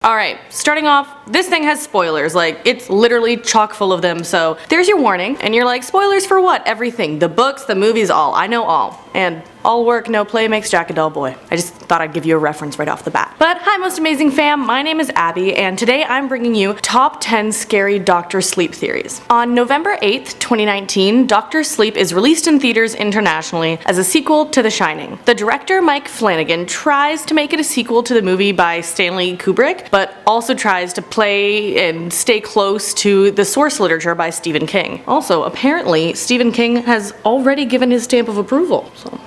Alright, starting off, this thing has spoilers, like, it's literally chock full of them, so there's your warning, and you're like, spoilers for what? Everything. The books, the movies, all. I know all. And all work, no play makes Jack a dull boy. I just thought I'd give you a reference right off the bat. But hi most amazing fam, my name is Abby, and today I'm bringing you top 10 scary Dr. Sleep theories. On November 8th, 2019, Dr. Sleep is released in theaters internationally as a sequel to The Shining. The director, Mike Flanagan, tries to make it a sequel to the movie by Stanley Kubrick, but also tries to play and stay close to the source literature by Stephen King. Also, apparently, Stephen King has already given his stamp of approval, so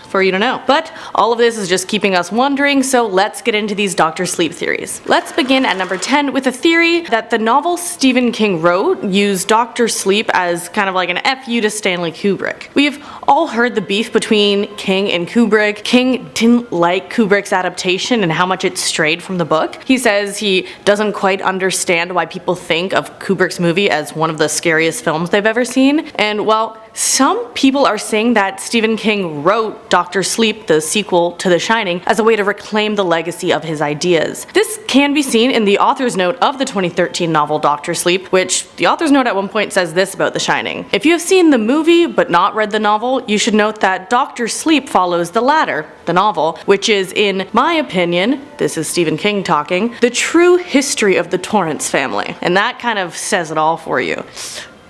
for you to know. But all of this is just keeping us wondering, so let's get into these Dr. Sleep theories. Let's begin at number 10 with a theory that the novel Stephen King wrote used Dr. Sleep as kind of like an FU to Stanley Kubrick. We've all heard the beef between King and Kubrick. King didn't like Kubrick's adaptation and how much it strayed from the book. He says he doesn't quite understand why people think of Kubrick's movie as one of the scariest films they've ever seen. And well, some people are saying that Stephen King wrote Dr. Sleep, the sequel to The Shining, as a way to reclaim the legacy of his ideas. This can be seen in the author's note of the 2013 novel Dr. Sleep, which the author's note at one point says this about The Shining. If you have seen the movie but not read the novel, you should note that Dr. Sleep follows the latter, the novel, which is, in my opinion, this is Stephen King talking, the true history of the Torrance family. And that kind of says it all for you.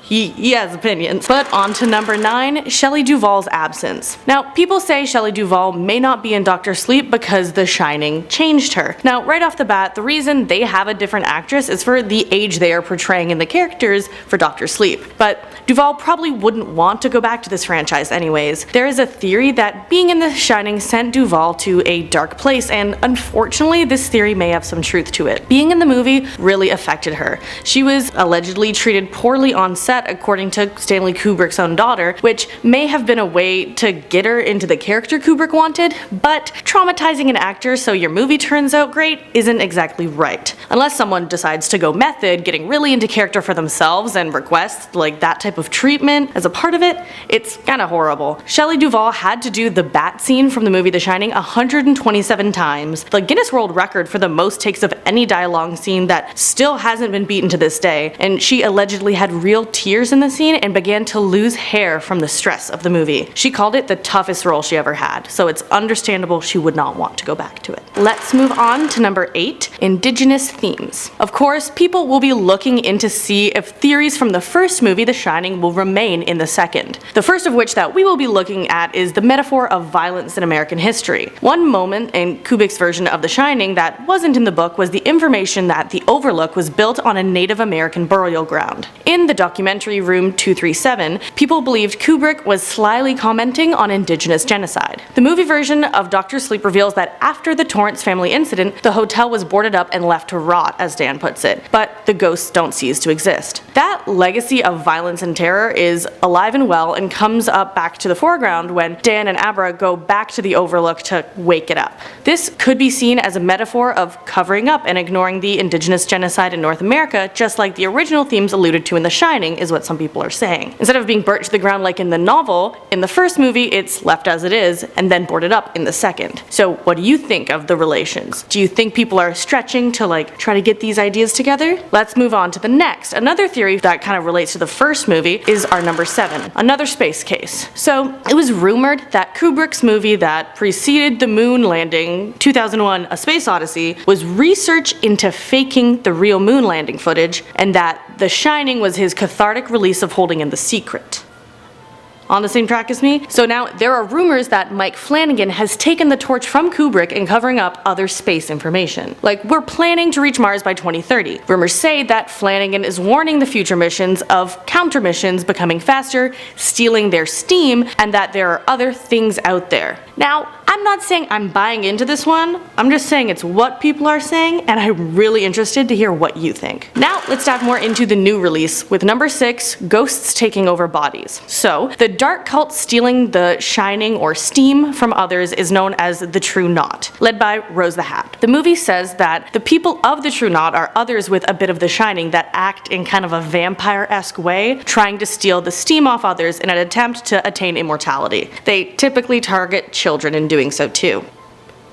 He has opinions. But on to number 9, Shelley Duvall's absence. Now, people say Shelley Duvall may not be in Dr. Sleep because The Shining changed her. Now, right off the bat, the reason they have a different actress is for the age they are portraying in the characters for Dr. Sleep. But Duvall probably wouldn't want to go back to this franchise anyways. There is a theory that being in The Shining sent Duvall to a dark place, and unfortunately, this theory may have some truth to it. Being in the movie really affected her. She was allegedly treated poorly on set according to Stanley Kubrick's own daughter, which may have been a way to get her into the character Kubrick wanted, but traumatizing an actor so your movie turns out great isn't exactly right. Unless someone decides to go method, getting really into character for themselves and requests like that type of treatment as a part of it, it's kinda horrible. Shelley Duvall had to do the bat scene from the movie The Shining 127 times, the Guinness World Record for the most takes of any dialogue scene that still hasn't been beaten to this day, and she allegedly had real tears in the scene and began to lose hair from the stress of the movie. She called it the toughest role she ever had, so it's understandable she would not want to go back to it. Let's move on to number 8, Indigenous themes. Of course, people will be looking in to see if theories from the first movie, The Shining, will remain in the second. The first of which that we will be looking at is the metaphor of violence in American history. One moment in Kubrick's version of The Shining that wasn't in the book was the information that the Overlook was built on a Native American burial ground. In the documentary Room 237, people believed Kubrick was slyly commenting on Indigenous genocide. The movie version of Dr. Sleep reveals that after the Torrance family incident, the hotel was boarded up and left to rot, as Dan puts it, but the ghosts don't cease to exist. That legacy of violence and terror is alive and well and comes up back to the foreground when Dan and Abra go back to the Overlook to wake it up. This could be seen as a metaphor of covering up and ignoring the Indigenous genocide in North America, just like the original themes alluded to in The Shining is what some people are saying. Instead of being burnt to the ground like in the novel, in the first movie it's left as it is and then boarded up in the second. So what do you think of the relations? Do you think people are stretching to try to get these ideas together? Let's move on to the next. Another theory that kind of relates to the first movie is our number 7, another space case. So it was rumored that Kubrick's movie that preceded the moon landing, 2001: A Space Odyssey, was research into faking the real moon landing footage, and that The Shining was his cathartic release of holding in the secret. On the same track as me? So now there are rumors that Mike Flanagan has taken the torch from Kubrick in covering up other space information. Like, we're planning to reach Mars by 2030. Rumors say that Flanagan is warning the future missions of counter missions becoming faster, stealing their steam, and that there are other things out there. Now, I'm not saying I'm buying into this one, I'm just saying it's what people are saying, and I'm really interested to hear what you think. Now, let's dive more into the new release with number 6, Ghosts Taking Over Bodies. So, the dark cult stealing the shining or steam from others is known as the True Knot, led by Rose the Hat. The movie says that the people of the True Knot are others with a bit of the shining that act in kind of a vampire-esque way, trying to steal the steam off others in an attempt to attain immortality. They typically target children in doing so too.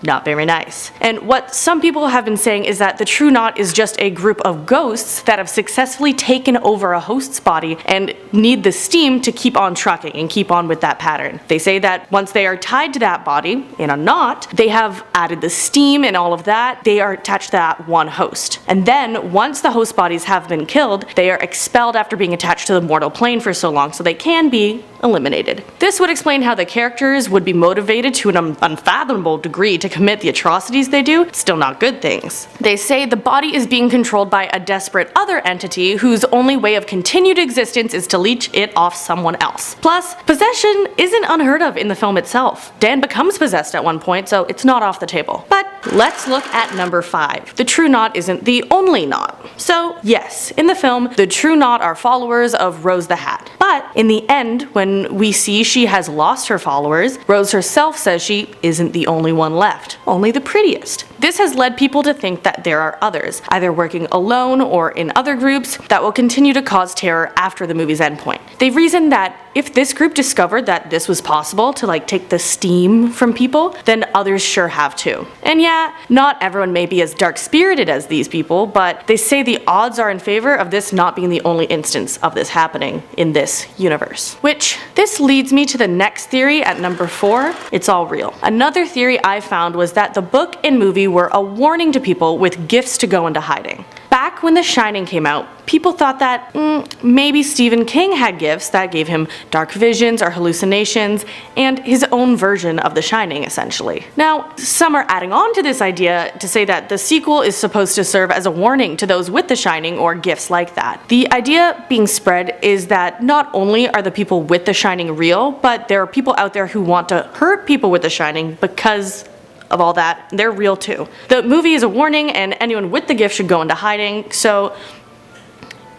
not very nice. And what some people have been saying is that the True Knot is just a group of ghosts that have successfully taken over a host's body and need the steam to keep on trucking and keep on with that pattern. They say that once they are tied to that body in a knot, they have added the steam and all of that, they are attached to that one host. And then once the host bodies have been killed, they are expelled after being attached to the mortal plane for so long, so they can be eliminated. This would explain how the characters would be motivated to an unfathomable degree to commit the atrocities they do, still not good things. They say the body is being controlled by a desperate other entity whose only way of continued existence is to leech it off someone else. Plus, possession isn't unheard of in the film itself. Dan becomes possessed at one point, so it's not off the table. But let's look at number 5. The True Knot isn't the only knot. So yes, in the film, the True Knot are followers of Rose the Hat. But in the end, when we see she has lost her followers, Rose herself says she isn't the only one left, only the prettiest. This has led people to think that there are others, either working alone or in other groups, that will continue to cause terror after the movie's endpoint. They've reasoned that if this group discovered that this was possible to take the steam from people, then others sure have too. And yeah, not everyone may be as dark-spirited as these people, but they say the odds are in favor of this not being the only instance of this happening in this universe. Which, this leads me to the next theory at number 4, it's all real. Another theory I found was that the book and movie were a warning to people with gifts to go into hiding. Back when The Shining came out, people thought that maybe Stephen King had gifts that gave him dark visions or hallucinations, and his own version of The Shining, essentially. Now, some are adding on to this idea to say that the sequel is supposed to serve as a warning to those with The Shining or gifts like that. The idea being spread is that not only are the people with The Shining real, but there are people out there who want to hurt people with The Shining because of all that. They're real too. The movie is a warning, and anyone with the gift should go into hiding, so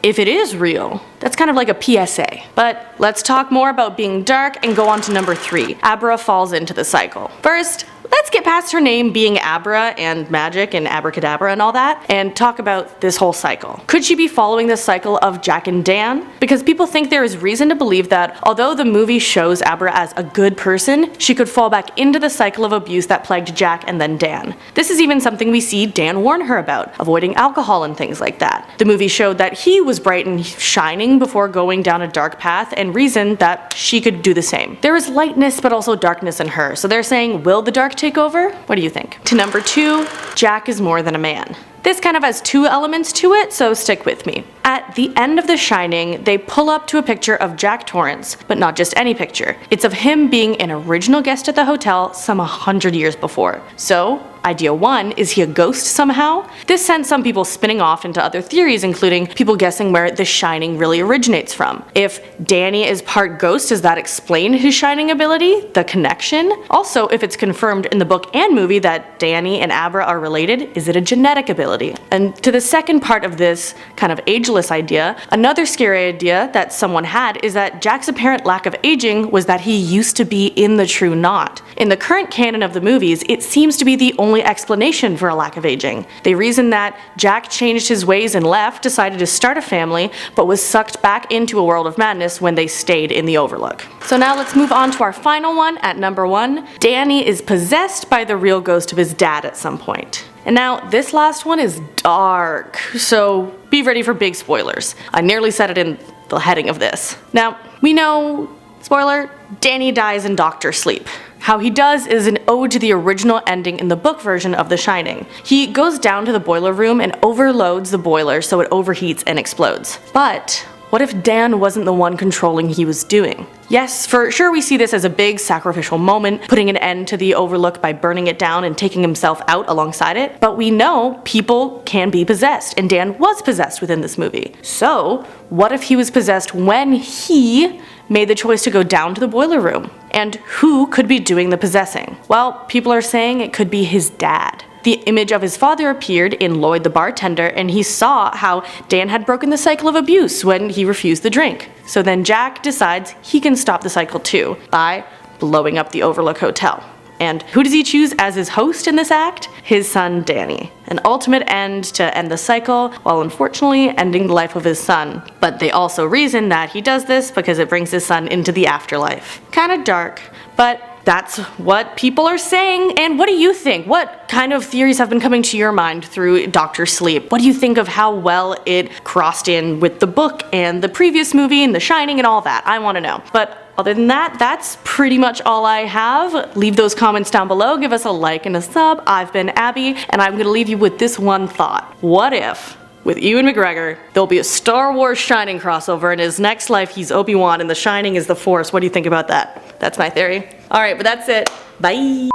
if it is real, that's kind of like a PSA. But let's talk more about being dark and go on to number 3. Abra falls into the cycle. First, let's get past her name being Abra and magic and abracadabra and all that, and talk about this whole cycle. Could she be following the cycle of Jack and Dan? Because people think there is reason to believe that although the movie shows Abra as a good person, she could fall back into the cycle of abuse that plagued Jack and then Dan. This is even something we see Dan warn her about, avoiding alcohol and things like that. The movie showed that he was bright and shining before going down a dark path, and reasoned that she could do the same. There is lightness but also darkness in her, so they're saying, will the dark take over? What do you think? To number 2, Jack is more than a man. This kind of has 2 elements to it, so stick with me. At the end of The Shining, they pull up to a picture of Jack Torrance, but not just any picture. It's of him being an original guest at the hotel some 100 years before. So, idea 1, is he a ghost somehow? This sent some people spinning off into other theories, including people guessing where The Shining really originates from. If Danny is part ghost, does that explain his shining ability? The connection? Also, if it's confirmed in the book and movie that Danny and Abra are related, is it a genetic ability? And to the second part of this kind of ageless idea, another scary idea that someone had is that Jack's apparent lack of aging was that he used to be in the True Knot. In the current canon of the movies, it seems to be the only explanation for a lack of aging. They reason that Jack changed his ways and left, decided to start a family, but was sucked back into a world of madness when they stayed in the Overlook. So now let's move on to our final one at number 1. Danny is possessed by the real ghost of his dad at some point. And now this last one is dark, so be ready for big spoilers. I nearly said it in the heading of this. Now, we know, spoiler, Danny dies in doctor sleep. How he does is an ode to the original ending in the book version of The Shining. He goes down to the boiler room and overloads the boiler so it overheats and explodes. But what if Dan wasn't the one controlling what he was doing? Yes, for sure we see this as a big sacrificial moment, putting an end to the Overlook by burning it down and taking himself out alongside it, but we know people can be possessed, and Dan was possessed within this movie. So, what if he was possessed when he made the choice to go down to the boiler room? And who could be doing the possessing? Well, people are saying it could be his dad. The image of his father appeared in Lloyd the bartender, and he saw how Dan had broken the cycle of abuse when he refused the drink. So then Jack decides he can stop the cycle too by blowing up the Overlook Hotel. And who does he choose as his host in this act? His son Danny. An ultimate end to end the cycle, while unfortunately ending the life of his son. But they also reason that he does this because it brings his son into the afterlife. Kinda dark, but that's what people are saying. And what do you think? What kind of theories have been coming to your mind through Doctor Sleep? What do you think of how well it crossed in with the book and the previous movie and The Shining and all that? I want to know. But other than that, that's pretty much all I have. Leave those comments down below, give us a like and a sub. I've been Abby, and I'm gonna leave you with this one thought. What if, with Ewan McGregor, there'll be a Star Wars Shining crossover, and his next life he's Obi-Wan and The Shining is the Force? What do you think about that? That's my theory. Alright, but that's it. Bye!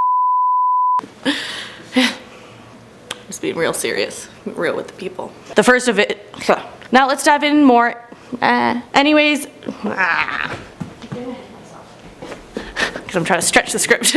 Just being real serious. Real with the people. The first of it. Now let's dive in more. Anyways. Because I'm trying to stretch the script.